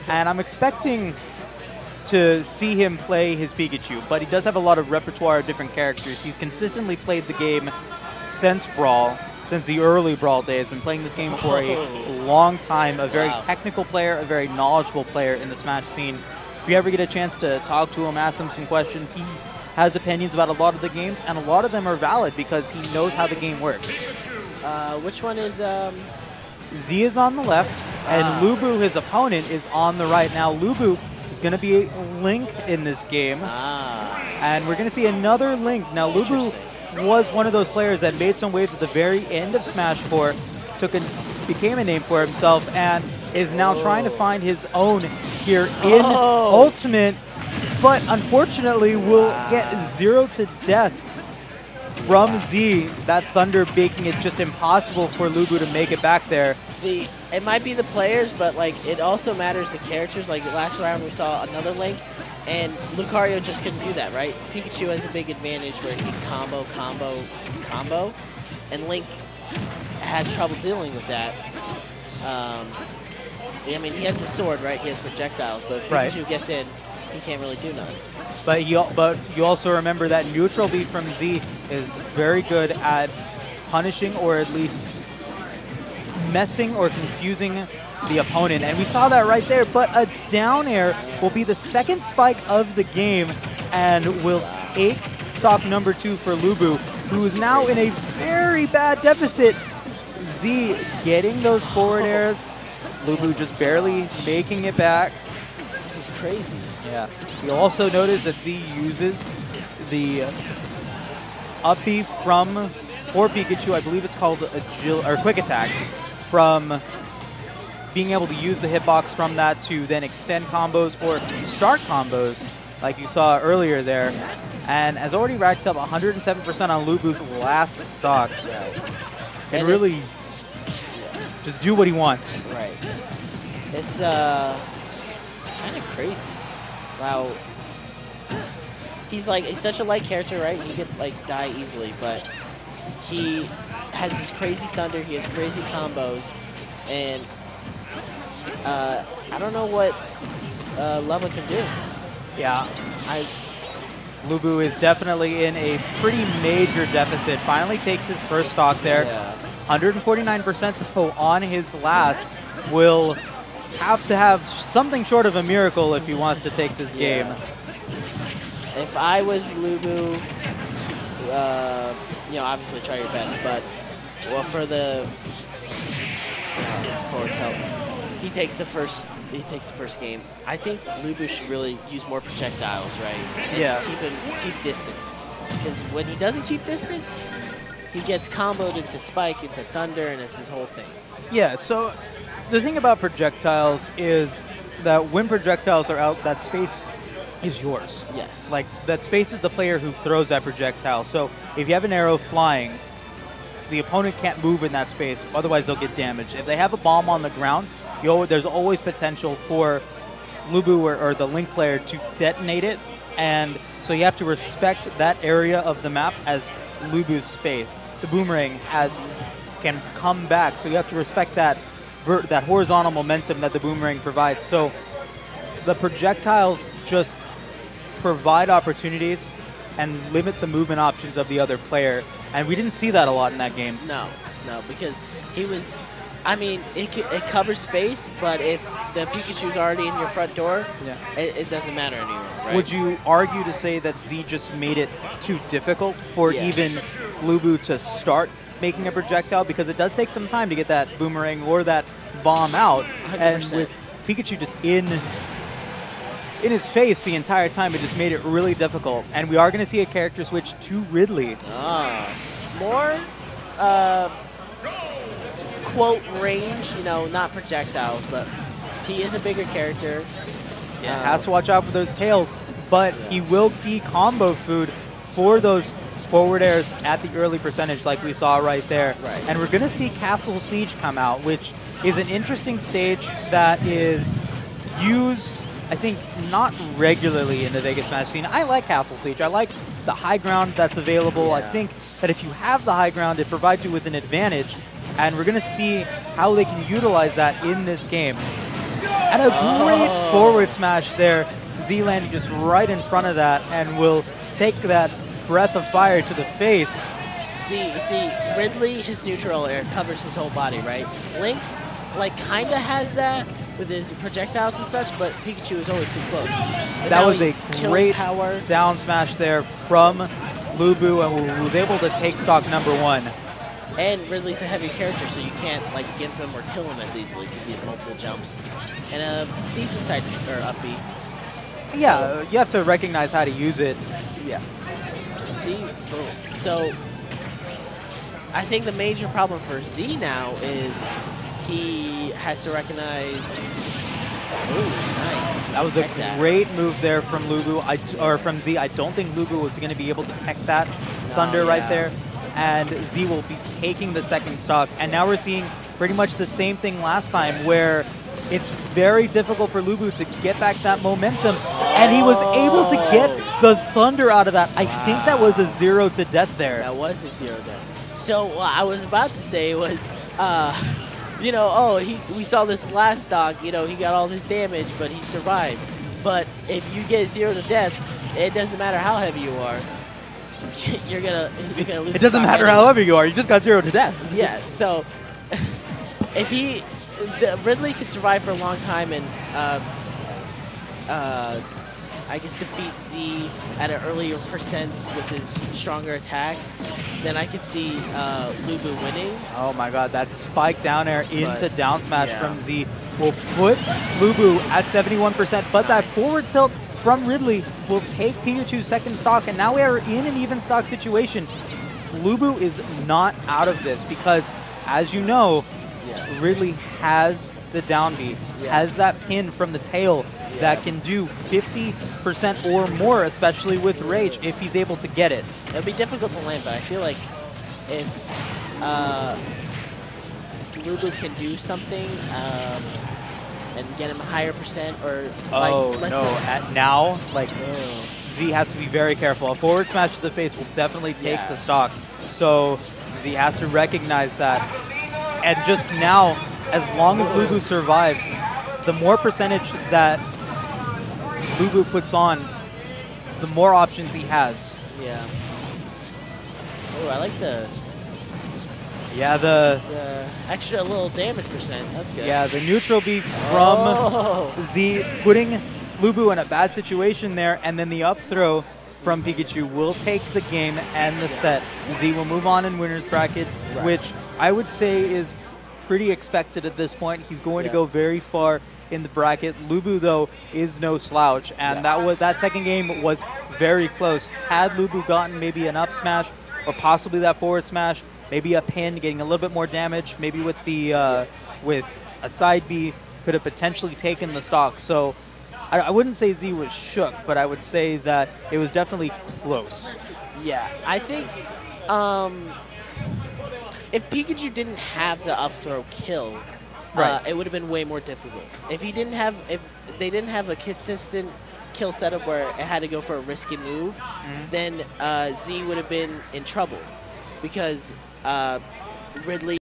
And I'm expecting to see him play his Pikachu, but he does have a lot of repertoire of different characters. He's consistently played the game since Brawl, since the early Brawl days. Been playing this game for a long time, a very technical player, a very knowledgeable player in the Smash scene. If you ever get a chance to talk to him, ask him some questions, he has opinions about a lot of the games, and a lot of them are valid because he knows how the game works. Which one is... Z is on the left, and Lubu, his opponent, is on the right. Now, Lubu is going to be a Link in this game, and we're going to see another Link. Now, Lubu was one of those players that made some waves at the very end of Smash 4, became a name for himself, and is now trying to find his own here in Ultimate, but unfortunately will get 0 to death from Z. That Thunder making it just impossible for Lubu to make it back there. See, it might be the players, but like it also matters the characters. Like last round we saw another Link, and Lucario just couldn't do that, right? Pikachu has a big advantage where he can combo, and Link has trouble dealing with that. I mean, he has the sword, right? He has projectiles, but if Pikachu gets in, he can't really do nothing. But you also remember that neutral B from Z is very good at punishing or at least messing or confusing the opponent. And we saw that right there, but a down air will be the second spike of the game and will take stock number 2 for Lubu, who is now in a very bad deficit. Z getting those forward airs, Lubu just barely making it back. This is crazy. Yeah. You'll also notice that Z uses the up B for Pikachu. I believe it's called Quick Attack, from being able to use the hitbox from that to then extend combos or start combos like you saw earlier there. And has already racked up 107% on Lubu's last stock. And really just do what he wants. Right. It's kind of crazy. Wow. He's such a light character, right? He could like die easily, but he has this crazy thunder, he has crazy combos, and I don't know what Lava can do. Yeah. Lubu is definitely in a pretty major deficit. Finally takes his first stock there. 149% though on his last. Will have to have something short of a miracle if he wants to take this game. If I was Lubu, you know, obviously try your best, but well, for the forward tilt, he takes the first game. I think Lubu should really use more projectiles, right? And keep distance, because when he doesn't keep distance, he gets comboed into Spike, into Thunder, and it's his whole thing. Yeah. So the thing about projectiles is that when projectiles are out, that space is yours. Yes. Like, that space is the player who throws that projectile. So if you have an arrow flying, the opponent can't move in that space, otherwise they'll get damaged. If they have a bomb on the ground, there's always potential for Lubu or the Link player to detonate it, and so you have to respect that area of the map as Lubu's space. The boomerang can come back, so you have to respect that horizontal momentum that the boomerang provides. So the projectiles just provide opportunities and limit the movement options of the other player, and we didn't see that a lot in that game. No, because he was, I mean, it covers space, but if the Pikachu's already in your front door, it doesn't matter anymore, right? Would you argue to say that Z just made it too difficult for even Lubu to start making a projectile? Because it does take some time to get that boomerang or that bomb out. 100%. And with Pikachu just in his face the entire time, it just made it really difficult. And we are going to see a character switch to Ridley. More quote range, you know, not projectiles, but he is a bigger character. Has to watch out for those tails, but he will be combo food for those forward airs at the early percentage like we saw right there. And we're going to see Castle Siege come out, which is an interesting stage that is used, I think, not regularly in the Vegas Smash scene. I like Castle Siege. I like the high ground that's available. I think that if you have the high ground, it provides you with an advantage, and we're going to see how they can utilize that in this game. And a great forward smash there. Z landing just right in front of that and will take that breath of fire to the face. See, Ridley, his neutral air covers his whole body, right? Link, like, kind of has that with his projectiles and such, but Pikachu is always too close. And that was a great power down smash there from Lubu, and was able to take stock #1. And Ridley's a heavy character, so you can't like gimp him or kill him as easily because he has multiple jumps and a decent side or up B. Yeah, so, you have to recognize how to use it. Yeah. See, boom. So I think the major problem for Z now is he has to recognize. Oh, nice. That was a great move there from Lubu, or from Z. I don't think Lubu was going to be able to tech that Thunder right there. And Z will be taking the second stock. And now we're seeing pretty much the same thing last time, where it's very difficult for Lubu to get back that momentum. And he was able to get the Thunder out of that. I think that was a 0 to death there. That was a 0 death. So what I was about to say was, you know, we saw this last stock, you know, he got all this damage, but he survived. But if you get 0 to death, it doesn't matter how heavy you are. You're gonna lose. It doesn't matter how heavy you are. You just got 0 to death. Yeah. So if Ridley could survive for a long time and I guess defeat Z at an earlier percents with his stronger attacks, then I could see Lubu winning. Oh my God! That spike down air into down smash from Z will put Lubu at 71%. But that forward tilt from Ridley will take Pikachu's second stock, and now we are in an even stock situation. Lubu is not out of this because, as you know, Ridley has the down B, has that pin from the tail that can do 50% or more, especially with Rage, if he's able to get it. It'll be difficult to land, but I feel like if Lubu can do something, and get him a higher percent, or now Z has to be very careful. A forward smash to the face will definitely take the stock, so Z has to recognize that. And just now, as long as Lubu survives, the more percentage that Lubu puts on, the more options he has. Yeah. Oh, I like the extra little damage percent. That's good. Yeah, the neutral B from Z, putting Lubu in a bad situation there, and then the up throw from Pikachu will take the game and the set. Z will move on in winner's bracket, which I would say is pretty expected at this point. He's going to go very far in the bracket. Lubu, though, is no slouch, and that second game was very close. Had Lubu gotten maybe an up smash or possibly that forward smash, maybe a pin, getting a little bit more damage, maybe with the with a side B, could have potentially taken the stock. So I wouldn't say Z was shook, but I would say that it was definitely close. Yeah, I think if Pikachu didn't have the up throw kill, it would have been way more difficult. If they didn't have a consistent kill setup where it had to go for a risky move, then Z would have been in trouble because Ridley